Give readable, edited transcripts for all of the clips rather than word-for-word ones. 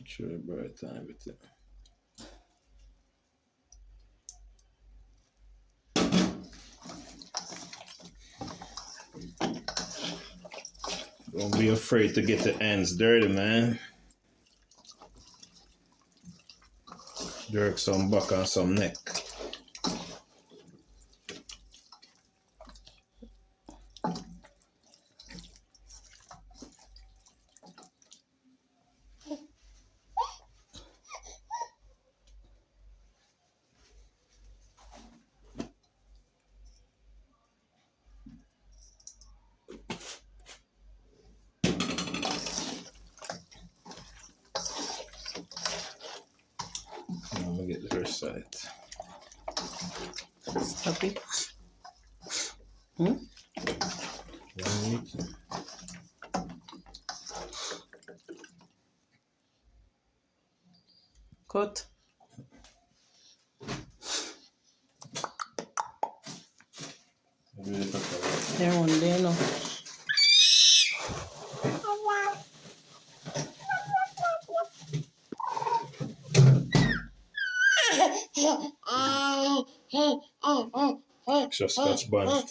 Sure, bright time with it. Don't be afraid to get the ends dirty, man. Jerk some back on some neck. I'm gonna get the first side. Stop it. Cut. There one there now. Extra scotch bun.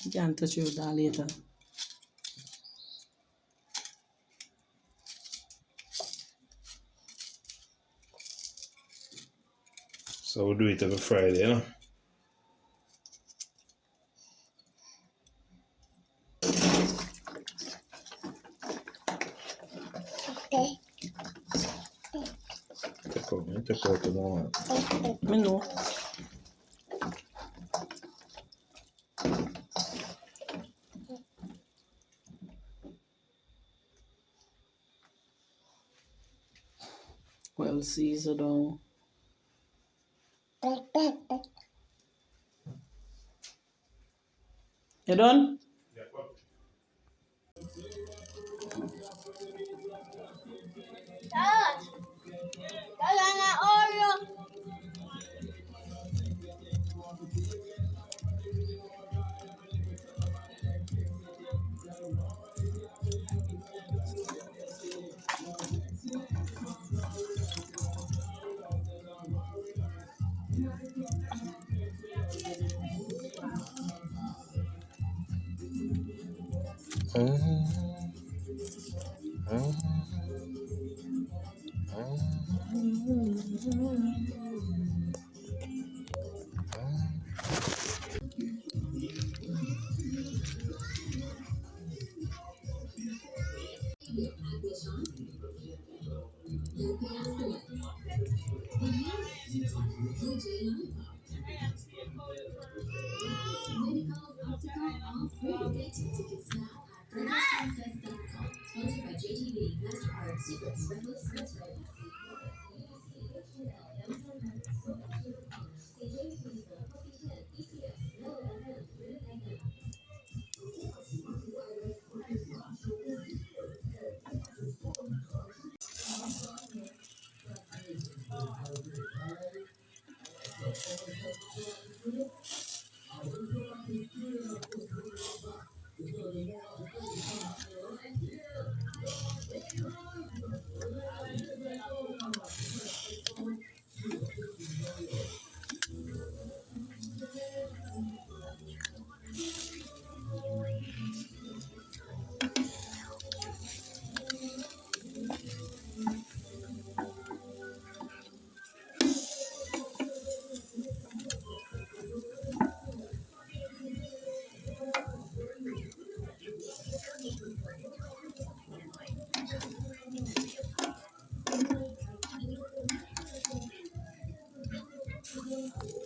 You can't touch your doll later. So we'll do it every Friday, you know? Take out the one. Me know. Well seasoned down. You done?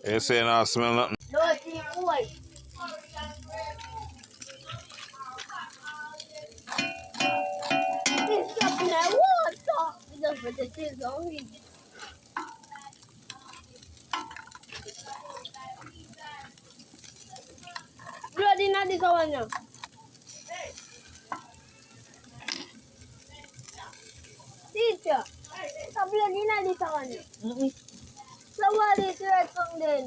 You saying I smell nothing? Dirty boy. This stuff in the water. Just put the things on it. Blood in this one now. Teacher. Stop blood in this one now. So what is your tongue then?